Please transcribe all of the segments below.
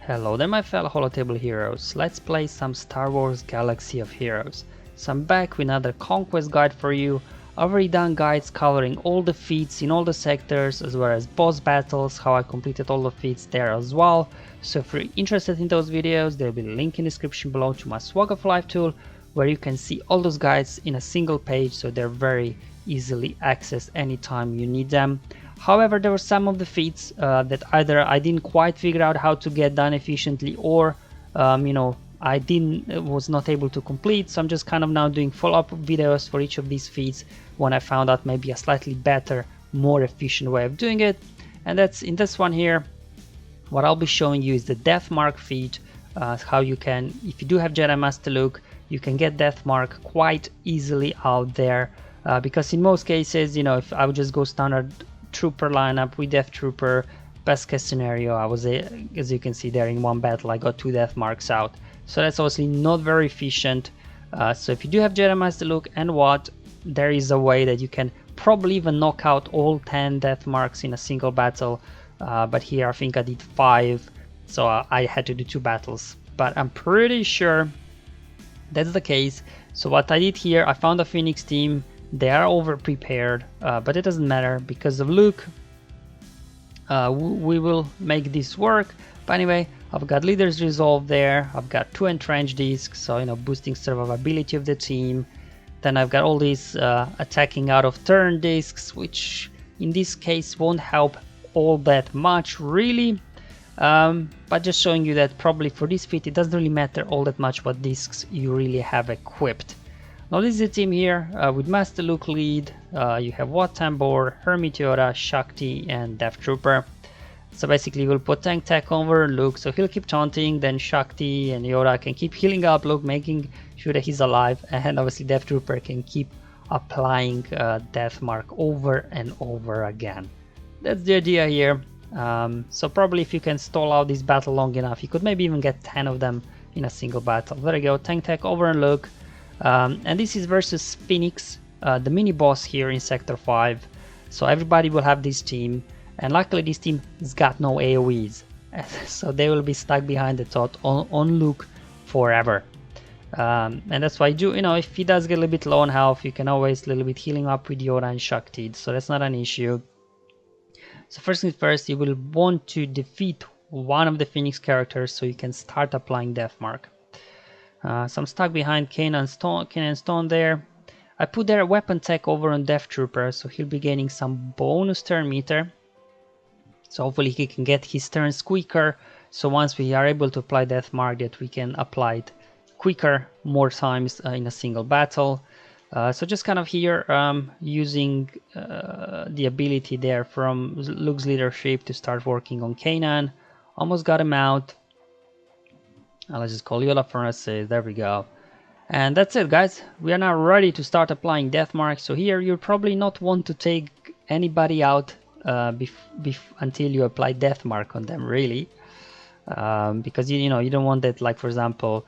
Hello there my fellow holotable heroes, let's play some Star Wars Galaxy of Heroes. So I'm back with another Conquest guide for you. I've already done guides covering all the feats in all the sectors as well as boss battles, how I completed all the feats there as well. So if you're interested in those videos, there'll be a link in the description below to my SWGOH Live tool where you can see all those guides in a single page, so they're very easily accessed anytime you need them. However, there were some of the feats that either I didn't quite figure out how to get done efficiently, or I was not able to complete. So I'm just kind of now doing follow-up videos for each of these feats when I found out maybe a slightly better, more efficient way of doing it. And that's in this one here. What I'll be showing you is the Deathmark feat. How you can, if you do have Jedi Master Luke, you can get Deathmark quite easily out there. Because in most cases, if I would just go standard trooper lineup with Death Trooper, best case scenario, I was, as you can see there, in one battle I got 2 Deathmarks out. So that's obviously not very efficient. So if you do have Jedi Master Luke and what, there is a way that you can probably even knock out all 10 Deathmarks in a single battle. But here I think I did 5, so I had to do 2 battles. But I'm pretty sure that's the case. So what I did here, I found a Phoenix team. They are over prepared, but it doesn't matter because of Luke. We will make this work. But anyway, I've got Leader's Resolve there. I've got 2 Entrench discs, so boosting survivability of the team. Then I've got all these attacking out of turn discs, which in this case won't help all that much really. But just showing you that probably for this feat it doesn't really matter all that much what discs you really have equipped. Now this is the team here with Master Luke lead. You have Wat Tambor, Hermit Yoda, Shakti and Death Trooper. So basically we'll put Tank Tech over Luke, so he'll keep taunting, then Shakti and Yoda can keep healing up Luke, making sure that he's alive, and obviously Death Trooper can keep applying Deathmark over and over again. That's the idea here. So probably if you can stall out this battle long enough, you could maybe even get 10 of them in a single battle. There you go, Tank Tech over and Luke. And this is versus Phoenix, the mini boss here in Sector 5. So everybody will have this team, and luckily this team has got no AoEs, so they will be stuck behind the tot on Luke forever. And that's why if he does get a little bit low on health, you can always a little bit healing up with Yoda and Shakti, so that's not an issue. So first things first, you will want to defeat one of the Phoenix characters so you can start applying Deathmark. So I'm stuck behind Kanan Stone there. I put their weapon tech over on Death Trooper, so he'll be gaining some bonus turn meter. So hopefully he can get his turns quicker. So once we are able to apply Deathmark, that we can apply it quicker, more times in a single battle. So just kind of here using the ability there from Luke's leadership to start working on Kanan. Almost got him out. Let's just call Yoda Furnaces, there we go. And that's it guys, we are now ready to start applying Deathmark. So here you'll probably not want to take anybody out until you apply Deathmark on them really. Because you don't want that, like for example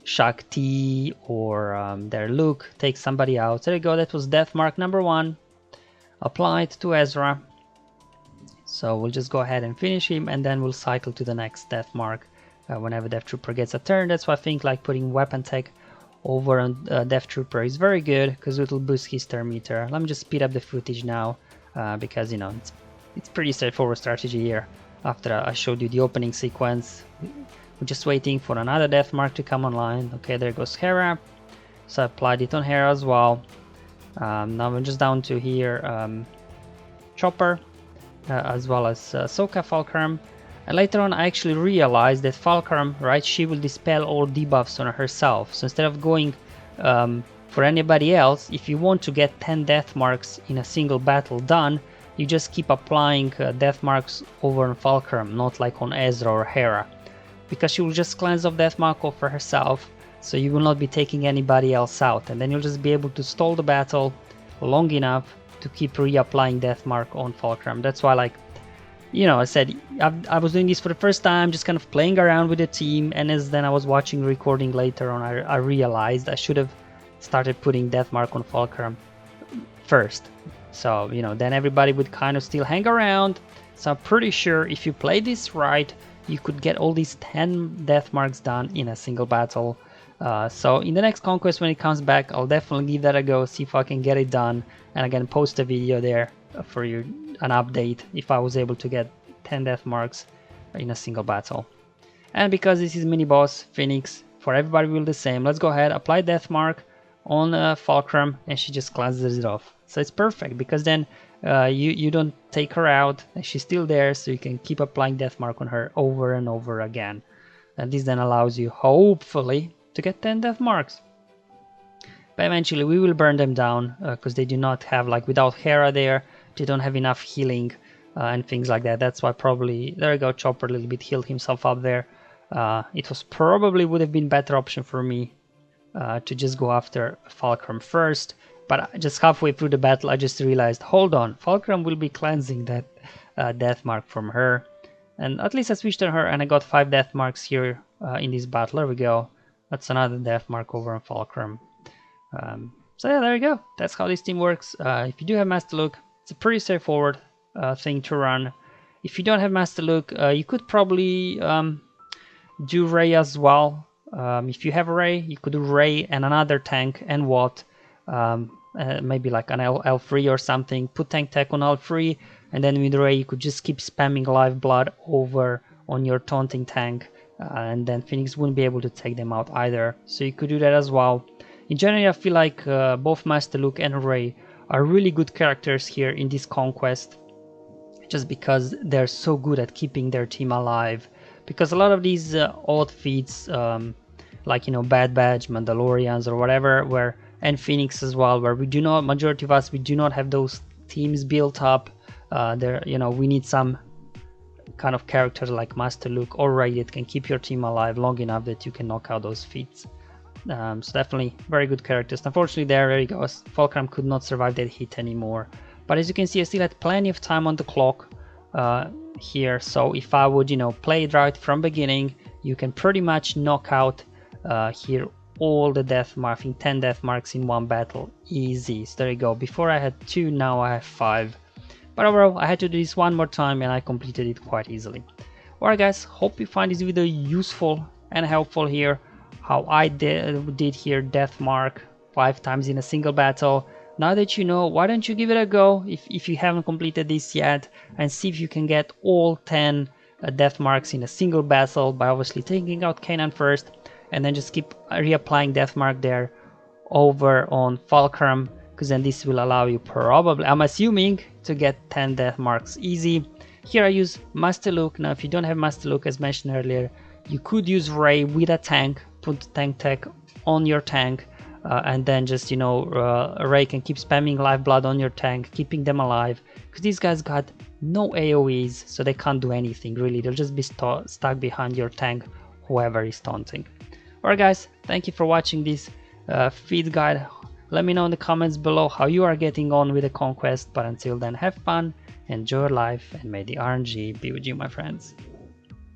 Shakti or their Luke take somebody out. There you go, that was Deathmark number 1. Applied to Ezra. So we'll just go ahead and finish him, and then we'll cycle to the next Deathmark. Whenever Death Trooper gets a turn. That's why I think like putting weapon tech over on Death Trooper is very good, because it will boost his turn meter. Let me just speed up the footage now, because it's pretty straightforward strategy here. After I showed you the opening sequence, we're just waiting for another Deathmark to come online. Okay, there goes Hera. So I applied it on Hera as well. Now I'm just down to here Chopper, as well as Ahsoka Falcrum. And later on I actually realized that Falcrum, right, she will dispel all debuffs on herself. So instead of going for anybody else, if you want to get 10 Deathmarks in a single battle done, you just keep applying Deathmarks over on Falcrum, not like on Ezra or Hera. Because she will just cleanse off Deathmark over herself, so you will not be taking anybody else out. And then you'll just be able to stall the battle long enough to keep reapplying Deathmark on Falcrum. That's why, like, I said, I was doing this for the first time, just kind of playing around with the team, and then I was watching recording later on, I realized I should have started putting Deathmark on Falcrum first. So, then everybody would kind of still hang around. So I'm pretty sure if you play this right, you could get all these 10 death marks done in a single battle. So in the next Conquest, when it comes back, I'll definitely give that a go, see if I can get it done, and again post a video there for you, an update if I was able to get 10 death marks in a single battle. And because this is mini boss Phoenix, for everybody will the same, let's go ahead, apply death mark on Fulcrum, and she just cleanses it off. So it's perfect, because then you don't take her out and she's still there, so you can keep applying death mark on her over and over again. And this then allows you, hopefully, to get 10 death marks. But eventually we will burn them down, because they do not have, like, without Hera there, they don't have enough healing and things like that. That's why probably, there we go, Chopper a little bit healed himself up there. It was probably would have been better option for me to just go after Fulcrum first, but just halfway through the battle I just realized, hold on, Fulcrum will be cleansing that death mark from her, and at least I switched on her and I got 5 death marks here in this battle. There we go, that's another death mark over on Fulcrum. So yeah, there you go, that's how this team works. If you do have Master Look, it's a pretty straightforward thing to run. If you don't have Master Look, you could probably do Ray as well. If you have Ray, you could do Ray and another tank and what, maybe like an L3 or something, put tank tech on L3, and then with Ray you could just keep spamming live blood over on your taunting tank, and then Phoenix wouldn't be able to take them out either, so you could do that as well. In general, I feel like both Master Luke and Ray are really good characters here in this Conquest, just because they're so good at keeping their team alive. Because a lot of these odd feats, like, you know, Bad Batch, Mandalorians or whatever, and Phoenix as well, where we do not, majority of us, we do not have those teams built up. There, you know, we need some kind of character like Master Luke or Ray that can keep your team alive long enough that you can knock out those feats. So definitely very good characters. Unfortunately, there he goes. Fulcrum could not survive that hit anymore. But as you can see, I still had plenty of time on the clock here. So if I would, you know, play it right from beginning, you can pretty much knock out here all the death marks, I think 10 death marks in one battle, easy. So there you go. Before I had 2, now I have 5. But overall, I had to do this one more time and I completed it quite easily. Alright guys, hope you find this video useful and helpful here. How I did here death mark 5 times in a single battle. Now that you know, why don't you give it a go if you haven't completed this yet, and see if you can get all 10 death marks in a single battle by obviously taking out Kanan first, and then just keep reapplying death mark there over on Fulcrum, because then this will allow you probably, I'm assuming, to get 10 death marks easy. Here I use Master Luke. Now if you don't have Master Luke, as mentioned earlier, you could use Ray with a tank, put tank tech on your tank, and then just, you know, Ray can keep spamming live blood on your tank, keeping them alive, because these guys got no AoEs, so they can't do anything really. They'll just be stuck behind your tank, whoever is taunting. Alright guys, thank you for watching this feed guide. Let me know in the comments below how you are getting on with the Conquest, but until then, have fun, enjoy your life, and may the RNG be with you, my friends.